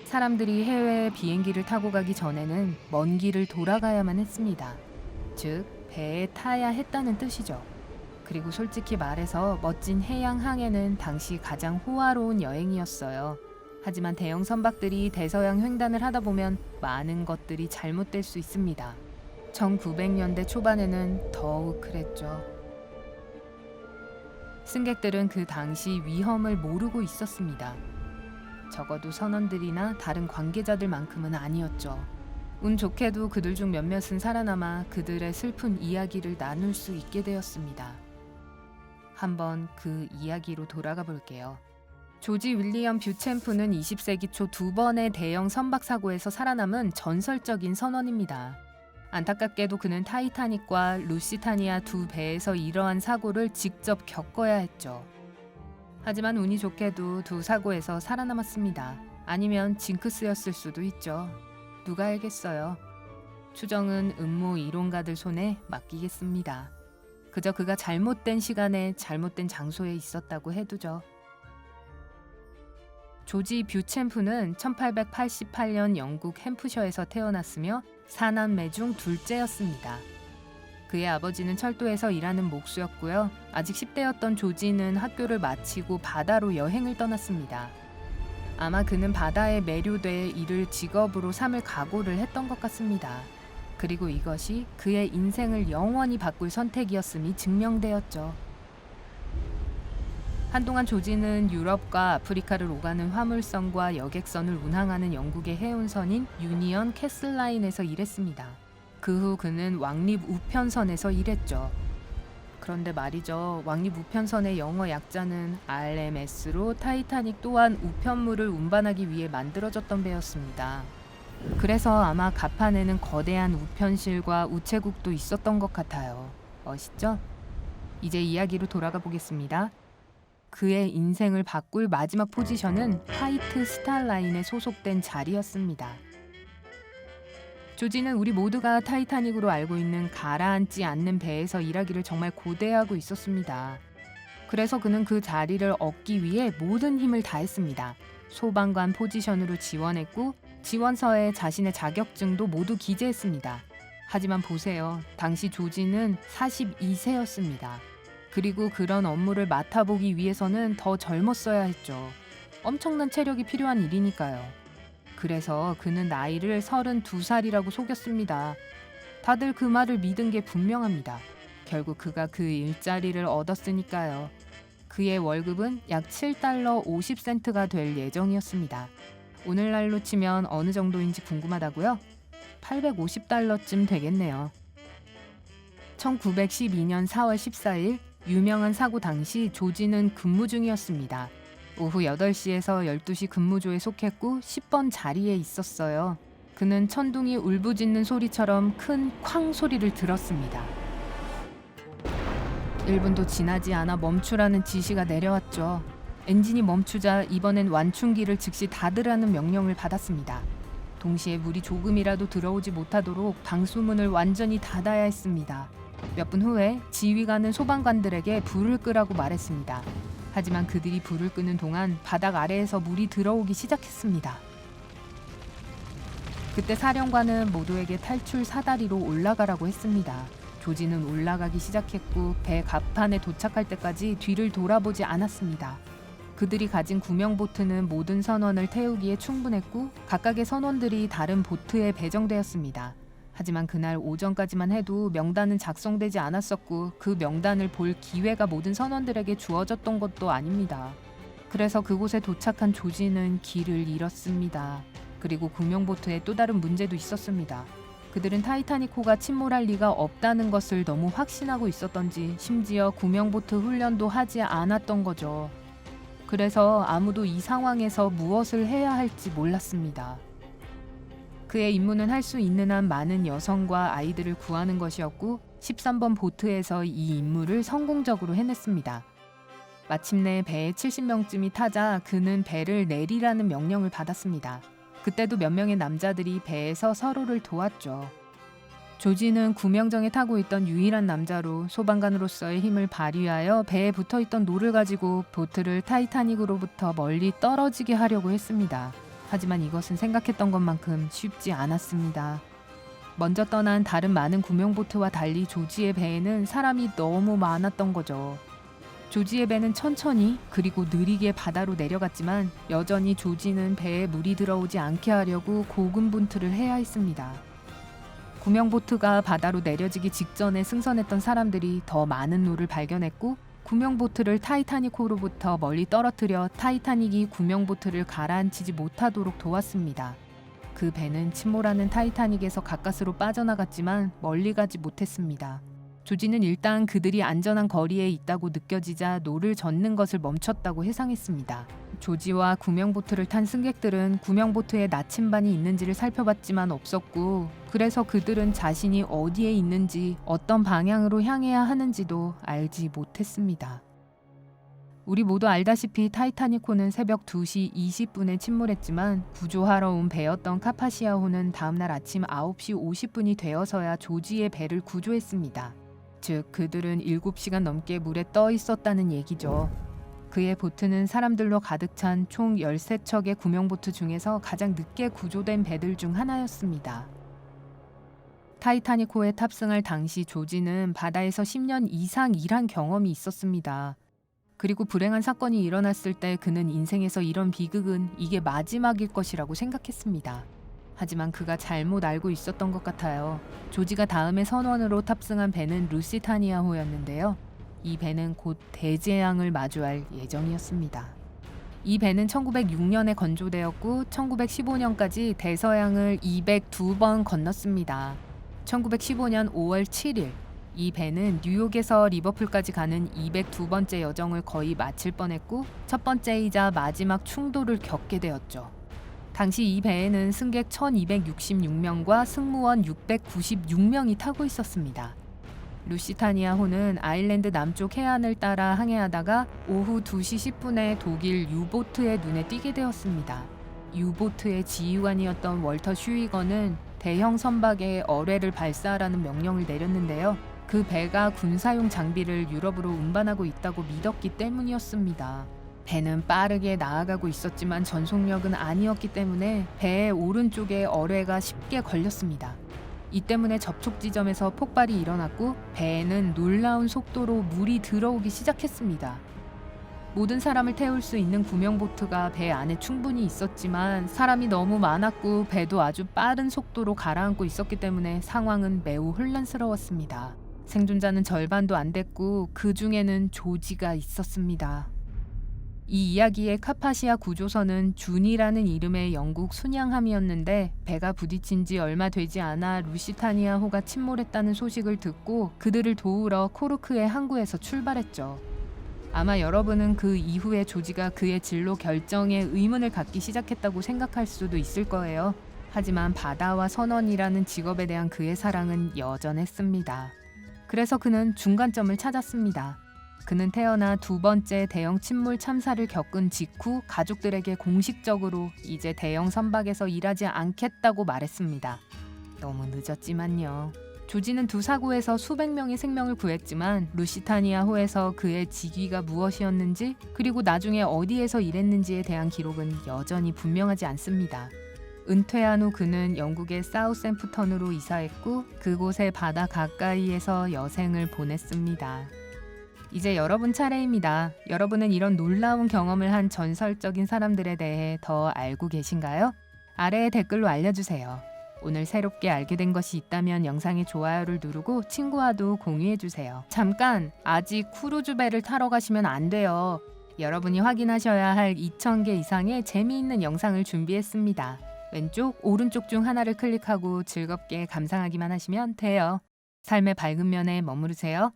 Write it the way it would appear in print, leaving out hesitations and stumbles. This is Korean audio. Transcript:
사람들이 해외에 비행기를 타고 가기 전에는 먼 길을 돌아가야만 했습니다. 즉, 배에 타야 했다는 뜻이죠. 그리고 솔직히 말해서 멋진 해양 항해는 당시 가장 호화로운 여행이었어요. 하지만 대형 선박들이 대서양 횡단을 하다 보면 많은 것들이 잘못될 수 있습니다. 1900년대 초반에는 더욱 그랬죠. 승객들은 그 당시 위험을 모르고 있었습니다. 적어도 선원들이나 다른 관계자들만큼은 아니었죠. 운 좋게도 그들 중 몇몇은 살아남아 그들의 슬픈 이야기를 나눌 수 있게 되었습니다. 한번 그 이야기로 돌아가 볼게요. 조지 윌리엄 뷰챔프는 20세기 초 2번의 대형 선박 사고에서 살아남은 전설적인 선원입니다. 안타깝게도 그는 타이타닉과 루시타니아 두 배에서 이러한 사고를 직접 겪어야 했죠. 하지만 운이 좋게도 두 사고에서 살아남았습니다. 아니면 징크스였을 수도 있죠. 누가 알겠어요. 추정은 음모 이론가들 손에 맡기겠습니다. 그저 그가 잘못된 시간에 잘못된 장소에 있었다고 해두죠. 조지 뷰챔프는 1888년 영국 햄프셔에서 태어났으며 4남매 중 둘째였습니다. 그의 아버지는 철도에서 일하는 목수였고요. 아직 10대였던 조지는 학교를 마치고 바다로 여행을 떠났습니다. 아마 그는 바다에 매료돼 이를 직업으로 삼을 각오를 했던 것 같습니다. 그리고 이것이 그의 인생을 영원히 바꿀 선택이었음이 증명되었죠. 한동안 조지는 유럽과 아프리카를 오가는 화물선과 여객선을 운항하는 영국의 해운선인 유니언 캐슬라인에서 일했습니다. 그 후 그는 왕립 우편선에서 일했죠. 그런데 말이죠. 왕립 우편선의 영어 약자는 RMS로 타이타닉 또한 우편물을 운반하기 위해 만들어졌던 배였습니다. 그래서 아마 갑판에는 거대한 우편실과 우체국도 있었던 것 같아요. 멋있죠? 이제 이야기로 돌아가 보겠습니다. 그의 인생을 바꿀 마지막 포지션은 화이트 스타 라인에 소속된 자리였습니다. 조지는 우리 모두가 타이타닉으로 알고 있는 가라앉지 않는 배에서 일하기를 정말 고대하고 있었습니다. 그래서 그는 그 자리를 얻기 위해 모든 힘을 다했습니다. 소방관 포지션으로 지원했고 지원서에 자신의 자격증도 모두 기재했습니다. 하지만 보세요. 당시 조지는 42세였습니다. 그리고 그런 업무를 맡아보기 위해서는 더 젊었어야 했죠. 엄청난 체력이 필요한 일이니까요. 그래서 그는 나이를 32살이라고 속였습니다. 다들 그 말을 믿은 게 분명합니다. 결국 그가 그 일자리를 얻었으니까요. 그의 월급은 약 7달러 50센트가 될 예정이었습니다. 오늘날로 치면 어느 정도인지 궁금하다고요? 850달러쯤 되겠네요. 1912년 4월 14일 유명한 사고 당시 조지는 근무 중이었습니다. 오후 8시에서 12시 근무조에 속했고 10번 자리에 있었어요. 그는 천둥이 울부짖는 소리처럼 큰 쾅 소리를 들었습니다. 1분도 지나지 않아 멈추라는 지시가 내려왔죠. 엔진이 멈추자 이번엔 완충기를 즉시 닫으라는 명령을 받았습니다. 동시에 물이 조금이라도 들어오지 못하도록 방수문을 완전히 닫아야 했습니다. 몇 분 후에 지휘관은 소방관들에게 불을 끄라고 말했습니다. 하지만 그들이 불을 끄는 동안 바닥 아래에서 물이 들어오기 시작했습니다. 그때 사령관은 모두에게 탈출 사다리로 올라가라고 했습니다. 조지는 올라가기 시작했고 배 갑판에 도착할 때까지 뒤를 돌아보지 않았습니다. 그들이 가진 구명보트는 모든 선원을 태우기에 충분했고 각각의 선원들이 다른 보트에 배정되었습니다. 하지만 그날 오전까지만 해도 명단은 작성되지 않았었고 그 명단을 볼 기회가 모든 선원들에게 주어졌던 것도 아닙니다. 그래서 그곳에 도착한 조지는 길을 잃었습니다. 그리고 구명보트에 또 다른 문제도 있었습니다. 그들은 타이타닉호가 침몰할 리가 없다는 것을 너무 확신하고 있었던지 심지어 구명보트 훈련도 하지 않았던 거죠. 그래서 아무도 이 상황에서 무엇을 해야 할지 몰랐습니다. 그의 임무는 할 수 있는 한 많은 여성과 아이들을 구하는 것이었고 13번 보트에서 이 임무를 성공적으로 해냈습니다. 마침내 배에 70명쯤이 타자 그는 배를 내리라는 명령을 받았습니다. 그때도 몇 명의 남자들이 배에서 서로를 도왔죠. 조지는 구명정에 타고 있던 유일한 남자로 소방관으로서의 힘을 발휘하여 배에 붙어있던 노를 가지고 보트를 타이타닉으로부터 멀리 떨어지게 하려고 했습니다. 하지만 이것은 생각했던 것만큼 쉽지 않았습니다. 먼저 떠난 다른 많은 구명보트와 달리 조지의 배에는 사람이 너무 많았던 거죠. 조지의 배는 천천히 그리고 느리게 바다로 내려갔지만 여전히 조지는 배에 물이 들어오지 않게 하려고 고군분투를 해야 했습니다. 구명보트가 바다로 내려지기 직전에 승선했던 사람들이 더 많은 노를 발견했고 구명보트를 타이타닉호로부터 멀리 떨어뜨려 타이타닉이 구명보트를 가라앉히지 못하도록 도왔습니다. 그 배는 침몰하는 타이타닉에서 가까스로 빠져나갔지만 멀리 가지 못했습니다. 조지는 일단 그들이 안전한 거리에 있다고 느껴지자 노를 젓는 것을 멈췄다고 해상했습니다. 조지와 구명보트를 탄 승객들은 구명보트에 나침반이 있는지를 살펴봤지만 없었고, 그래서 그들은 자신이 어디에 있는지 어떤 방향으로 향해야 하는지도 알지 못했습니다. 우리 모두 알다시피 타이타닉호는 새벽 2시 20분에 침몰했지만 구조하러 온 배였던 카파시아호는 다음날 아침 9시 50분이 되어서야 조지의 배를 구조했습니다. 즉 그들은 7시간 넘게 물에 떠 있었다는 얘기죠. 그의 보트는 사람들로 가득 찬 총 13척의 구명보트 중에서 가장 늦게 구조된 배들 중 하나였습니다. 타이타닉호에 탑승할 당시 조지는 바다에서 10년 이상 일한 경험이 있었습니다. 그리고 불행한 사건이 일어났을 때 그는 인생에서 이런 비극은 이게 마지막일 것이라고 생각했습니다. 하지만 그가 잘못 알고 있었던 것 같아요. 조지가 다음에 선원으로 탑승한 배는 루시타니아호였는데요. 이 배는 곧 대재앙을 마주할 예정이었습니다. 이 배는 1906년에 건조되었고 1915년까지 대서양을 202번 건넜습니다. 1915년 5월 7일 이 배는 뉴욕에서 리버풀까지 가는 202번째 여정을 거의 마칠 뻔했고 첫 번째이자 마지막 충돌을 겪게 되었죠. 당시 이 배에는 승객 1266명과 승무원 696명이 타고 있었습니다. 루시타니아호는 아일랜드 남쪽 해안을 따라 항해하다가 오후 2시 10분에 독일 유보트의 눈에 띄게 되었습니다. 유보트의 지휘관이었던 월터 슈이거는 대형 선박에 어뢰를 발사하라는 명령을 내렸는데요. 그 배가 군사용 장비를 유럽으로 운반하고 있다고 믿었기 때문이었습니다. 배는 빠르게 나아가고 있었지만 전속력은 아니었기 때문에 배의 오른쪽에 어뢰가 쉽게 걸렸습니다. 이 때문에 접촉 지점에서 폭발이 일어났고 배에는 놀라운 속도로 물이 들어오기 시작했습니다. 모든 사람을 태울 수 있는 구명보트가 배 안에 충분히 있었지만 사람이 너무 많았고 배도 아주 빠른 속도로 가라앉고 있었기 때문에 상황은 매우 혼란스러웠습니다. 생존자는 절반도 안 됐고 그 중에는 조지가 있었습니다. 이 이야기의 카파시아 구조선은 준이라는 이름의 영국 순양함이었는데 배가 부딪힌 지 얼마 되지 않아 루시타니아호가 침몰했다는 소식을 듣고 그들을 도우러 코르크의 항구에서 출발했죠. 아마 여러분은 그 이후에 조지가 그의 진로 결정에 의문을 갖기 시작했다고 생각할 수도 있을 거예요. 하지만 바다와 선원이라는 직업에 대한 그의 사랑은 여전했습니다. 그래서 그는 중간점을 찾았습니다. 그는 태어나 두 번째 대형 침몰 참사를 겪은 직후 가족들에게 공식적으로 이제 대형 선박에서 일하지 않겠다고 말했습니다. 너무 늦었지만요. 조지는 두 사고에서 수백 명의 생명을 구했지만 루시타니아호에서 그의 직위가 무엇이었는지 그리고 나중에 어디에서 일했는지에 대한 기록은 여전히 분명하지 않습니다. 은퇴한 후 그는 영국의 사우샘프턴으로 이사했고 그곳의 바다 가까이에서 여생을 보냈습니다. 이제 여러분 차례입니다. 여러분은 이런 놀라운 경험을 한 전설적인 사람들에 대해 더 알고 계신가요? 아래에 댓글로 알려주세요. 오늘 새롭게 알게 된 것이 있다면 영상에 좋아요를 누르고 친구와도 공유해주세요. 잠깐! 아직 크루즈배를 타러 가시면 안 돼요. 여러분이 확인하셔야 할 2000개 이상의 재미있는 영상을 준비했습니다. 왼쪽, 오른쪽 중 하나를 클릭하고 즐겁게 감상하기만 하시면 돼요. 삶의 밝은 면에 머무르세요.